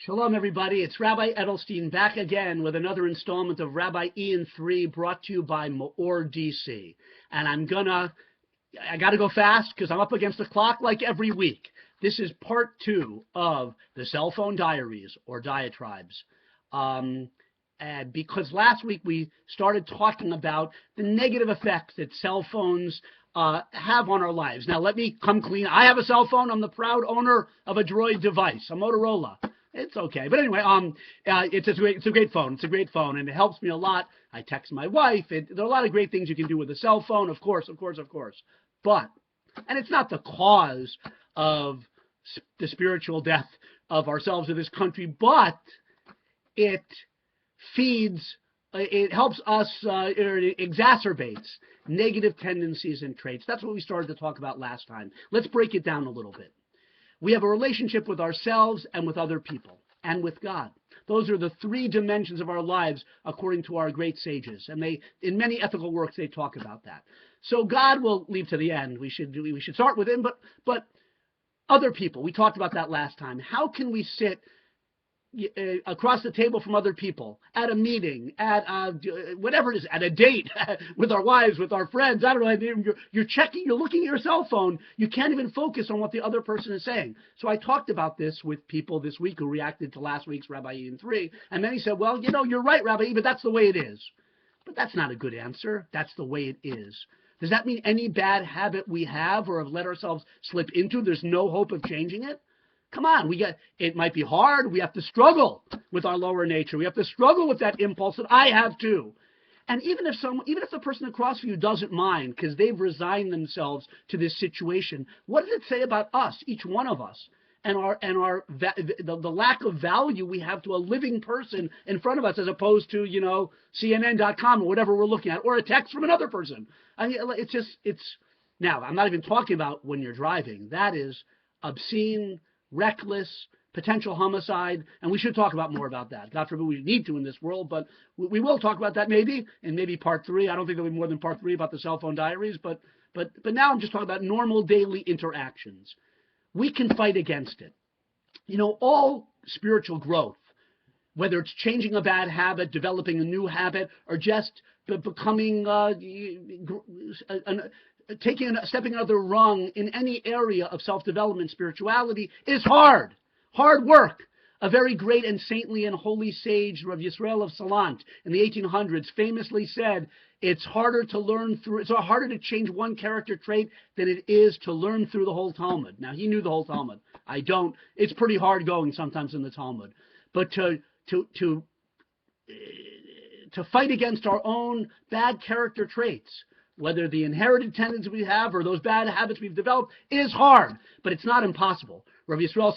Shalom, everybody. It's Rabbi Edelstein back again with another installment of Rabbi Ian 3 brought to you by MEOR DC. And I got to go fast because I'm up against the clock like every week. This is part 2 of the cell phone diaries or diatribes. Because last week we started talking about the negative effects that cell phones have on our lives. Now, let me come clean. I have a cell phone. I'm the proud owner of a Droid device, a Motorola. It's okay. But anyway, it's a great phone. It's a great phone, and it helps me a lot. I text my wife. There are a lot of great things you can do with a cell phone, of course. But, and it's not the cause of the spiritual death of ourselves or this country, but it helps us, it exacerbates negative tendencies and traits. That's what we started to talk about last time. Let's break it down a little bit. We have a relationship with ourselves and with other people and with God. Those are the 3 dimensions of our lives according to our great sages. And in many ethical works, they talk about that. So God will leave to the end. We should start with him, but other people, we talked about that last time. How can we sit across the table from other people, at a meeting, at whatever it is, at a date, with our wives, with our friends, I don't know, you're looking at your cell phone, you can't even focus on what the other person is saying. So I talked about this with people this week who reacted to last week's Rabbi Ian 3, and then he said, well, you're right, Rabbi, but that's the way it is. But that's not a good answer. That's the way it is. Does that mean any bad habit we have or have let ourselves slip into, there's no hope of changing it? Come on, it might be hard. We have to struggle with our lower nature. We have to struggle with that impulse that I have too. And even if the person across from you doesn't mind because they've resigned themselves to this situation, what does it say about us, each one of us, and the lack of value we have to a living person in front of us as opposed to, CNN.com or whatever we're looking at, or a text from another person. I mean, now, I'm not even talking about when you're driving. That is obscene, reckless, potential homicide, and we should talk about more about that. God forbid we need to in this world, but we will talk about that maybe in maybe part 3. I don't think there'll be more than part 3 about the cell phone diaries, but now I'm just talking about normal daily interactions. We can fight against it. All spiritual growth, whether it's changing a bad habit, developing a new habit, or just becoming stepping another rung in any area of self-development, spirituality, is hard work. A very great and saintly and holy sage, Rav Yisrael of Salant, in the 1800s, famously said, it's harder to change one character trait than it is to learn through the whole Talmud. Now, he knew the whole Talmud. I don't. It's pretty hard going sometimes in the Talmud. But to fight against our own bad character traits, whether the inherited tendencies we have or those bad habits we've developed, is hard, but it's not impossible. Rabbi Yisrael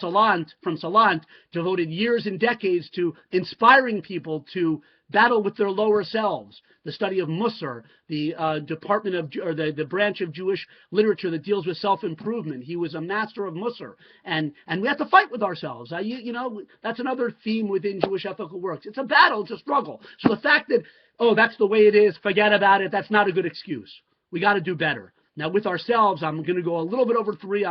from Salant devoted years and decades to inspiring people to battle with their lower selves. The study of Musar, the the branch of Jewish literature that deals with self-improvement. He was a master of Musar, and we have to fight with ourselves. That's another theme within Jewish ethical works. It's a battle. It's a struggle. So the fact that that's the way it is, forget about it, that's not a good excuse. We got to do better. Now, with ourselves, I'm going to go a little bit over 3.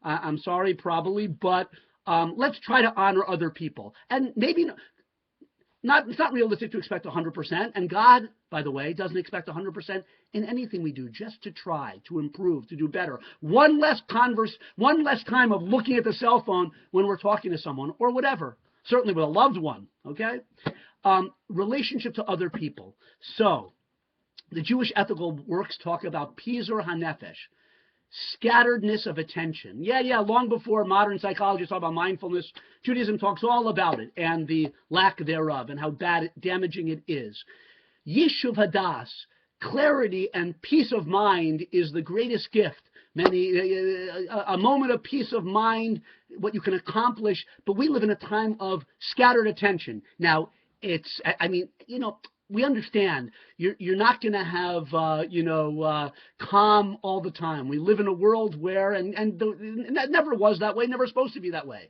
I'm sorry, probably, but let's try to honor other people. And maybe it's not realistic to expect 100%. And God, by the way, doesn't expect 100% in anything we do, just to try, to improve, to do better. One less time of looking at the cell phone when we're talking to someone or whatever, certainly with a loved one, okay? Relationship to other people. So, the Jewish ethical works talk about pizur hanefesh, scatteredness of attention. Yeah, long before modern psychologists talk about mindfulness, Judaism talks all about it and the lack thereof and how damaging it is. Yishuv hadas, clarity and peace of mind is the greatest gift. A moment of peace of mind, what you can accomplish, but we live in a time of scattered attention. Now, we understand you're not going to have calm all the time. We live in a world where and that never was that way, never supposed to be that way.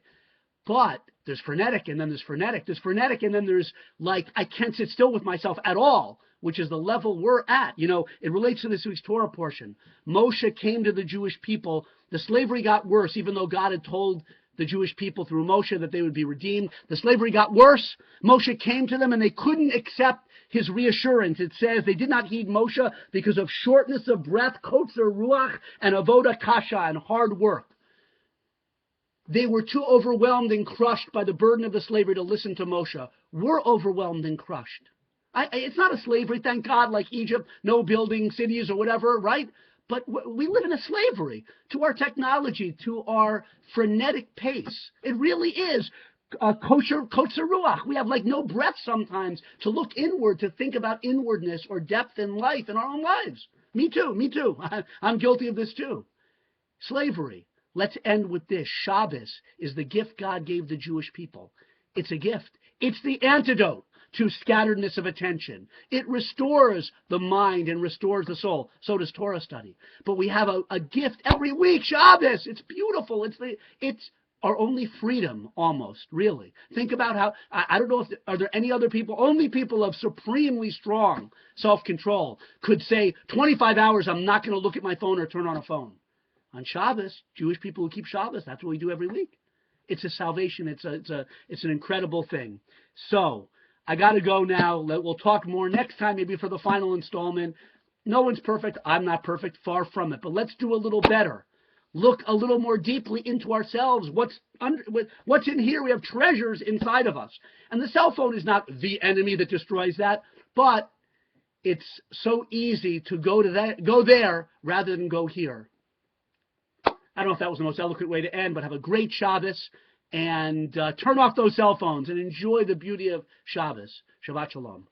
But there's frenetic, and then there's frenetic. There's frenetic, and then there's I can't sit still with myself at all, which is the level we're at. It relates to this week's Torah portion. Moshe came to the Jewish people. The slavery got worse, even though God had told the Jewish people through Moshe that they would be redeemed. The slavery got worse. Moshe came to them and they couldn't accept his reassurance. It says they did not heed Moshe because of shortness of breath, kotzer ruach, and avoda kasha, and hard work. They were too overwhelmed and crushed by the burden of the slavery to listen to Moshe. We're overwhelmed and crushed. It's not a slavery, thank God, like Egypt, no building cities or whatever, right? But we live in a slavery to our technology, to our frenetic pace. It really is kosher ruach. We have like no breath sometimes to look inward, to think about inwardness or depth in life, in our own lives. Me too. I'm guilty of this too. Slavery. Let's end with this. Shabbos is the gift God gave the Jewish people. It's a gift. It's the antidote to scatteredness of attention. It restores the mind and restores the soul. So does Torah study. But we have a gift every week, Shabbos. It's beautiful. It's our only freedom, almost, really. Think about how, I don't know, are there any other people, only people of supremely strong self-control could say, 25 hours, I'm not going to look at my phone or turn on a phone. On Shabbos, Jewish people who keep Shabbos, that's what we do every week. It's a salvation. It's an incredible thing. So I got to go now. We'll talk more next time, maybe for the final installment. No one's perfect. I'm not perfect. Far from it. But let's do a little better. Look a little more deeply into ourselves. What's in here? We have treasures inside of us. And the cell phone is not the enemy that destroys that, but it's so easy to go there rather than go here. I don't know if that was the most eloquent way to end, but have a great Shabbos and turn off those cell phones and enjoy the beauty of Shabbos. Shabbat Shalom.